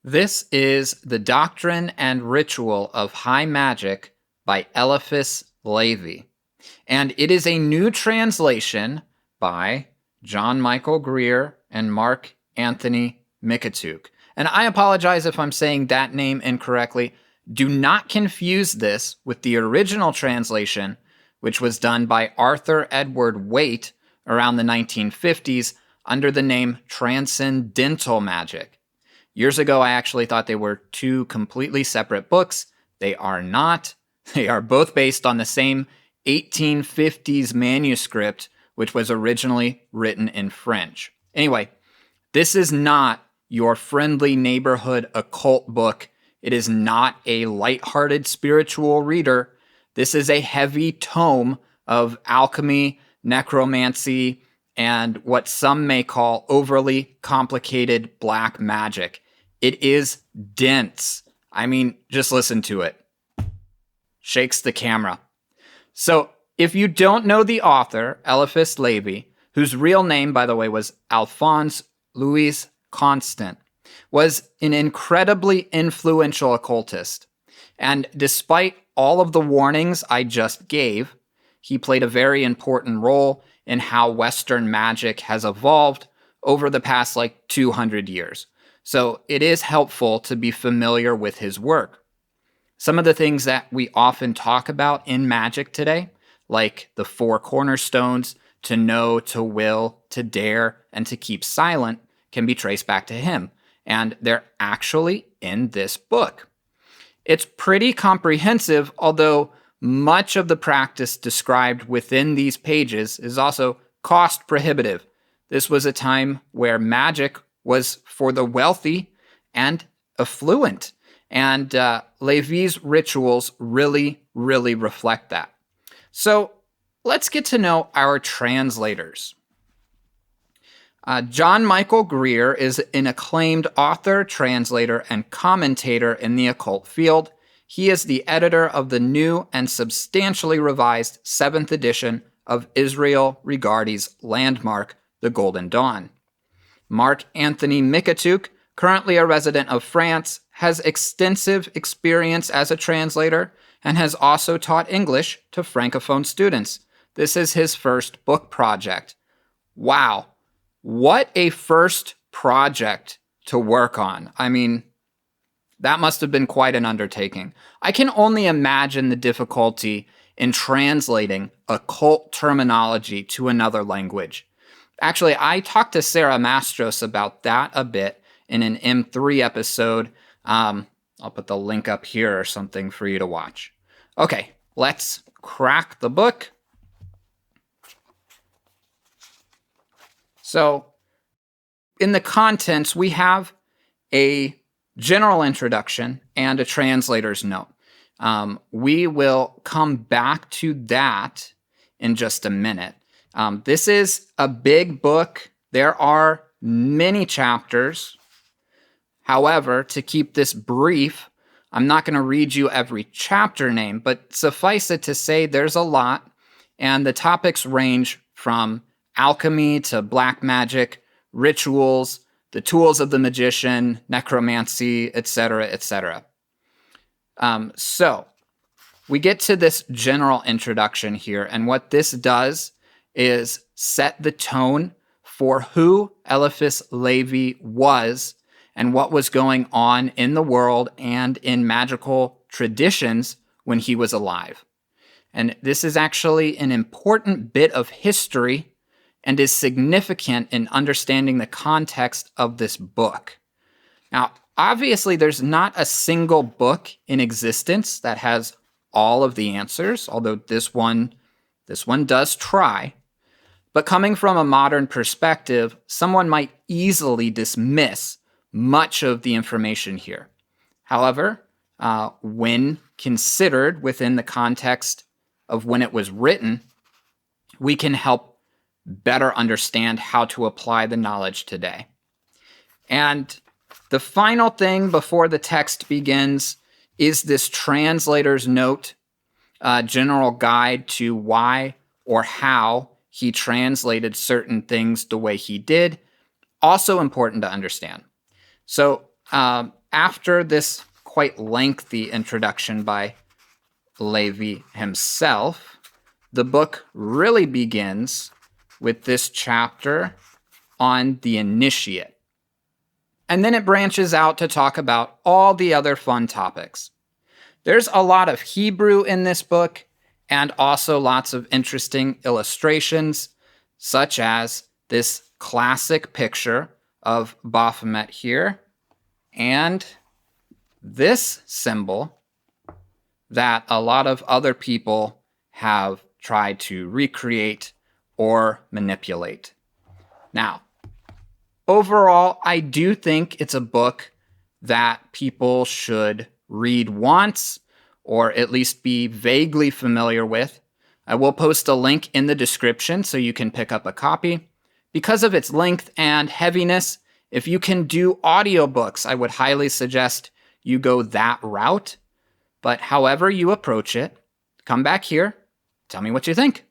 This is The Doctrine and Ritual of High Magic by Eliphas Levi. And it is a new translation by John Michael Greer and Mark Anthony Mickatuk. And I apologize if I'm saying that name incorrectly. Do not confuse this with the original translation, which was done by Arthur Edward Waite around the 1950s under the name Transcendental Magic. Years ago, I actually thought they were two completely separate books. They are not. They are both based on the same 1850s manuscript, which was originally written in French. Anyway, this is not your friendly neighborhood occult book. It is not a lighthearted spiritual reader. This is a heavy tome of alchemy, necromancy, and what some may call overly complicated black magic. It is dense. I mean, just listen to it. Shakes the camera. So, if you don't know the author, Eliphas Levi, whose real name, by the way, was Alphonse Louis Constant, was an incredibly influential occultist. And despite all of the warnings I just gave, he played a very important role in how Western magic has evolved over the past 200 years. So it is helpful to be familiar with his work. Some of the things that we often talk about in magic today, like the 4 cornerstones, to know, to will, to dare, and to keep silent, can be traced back to him. And they're actually in this book. It's pretty comprehensive, although much of the practice described within these pages is also cost prohibitive. This was a time where magic was for the wealthy and affluent. And Levi's rituals really reflect that. So let's get to know our translators. John Michael Greer is an acclaimed author, translator, and commentator in the occult field. He is the editor of the new and substantially revised 7th edition of Israel Regardie's landmark, The Golden Dawn. Mark Anthony Mickatuk, currently a resident of France, has extensive experience as a translator and has also taught English to Francophone students. This is his first book project. Wow, what a first project to work on. I mean, that must have been quite an undertaking. I can only imagine the difficulty in translating occult terminology to another language. Actually, I talked to Sarah Mastros about that a bit in an M3 episode. I'll put the link up here or something for you to watch. Okay, let's crack the book. So, in the contents, we have a general introduction and a translator's note. We will come back to that in just a minute. This is a big book. There are many chapters. However, to keep this brief, I'm not going to read you every chapter name, but suffice it to say there's a lot, and the topics range from alchemy to black magic, rituals, the tools of the magician, necromancy, etc., etc. So we get to this general introduction here, and what this does is set the tone for who Eliphas Levi was and what was going on in the world and in magical traditions when he was alive. And this is actually an important bit of history and is significant in understanding the context of this book. Now, obviously, there's not a single book in existence that has all of the answers, although this one does try. But coming from a modern perspective, someone might easily dismiss much of the information here. However, when considered within the context of when it was written, we can help better understand how to apply the knowledge today. And the final thing before the text begins is this translator's note, general guide to why or how he translated certain things the way he did. Also important to understand. So after this quite lengthy introduction by Levi himself, the book really begins with this chapter on the initiate. And then it branches out to talk about all the other fun topics. There's a lot of Hebrew in this book, and also lots of interesting illustrations, such as this classic picture of Baphomet here, and this symbol that a lot of other people have tried to recreate or manipulate. Now, overall, I do think it's a book that people should read once, or at least be vaguely familiar with. I will post a link in the description so you can pick up a copy. Because of its length and heaviness, if you can do audiobooks, I would highly suggest you go that route. But however you approach it, come back here, tell me what you think.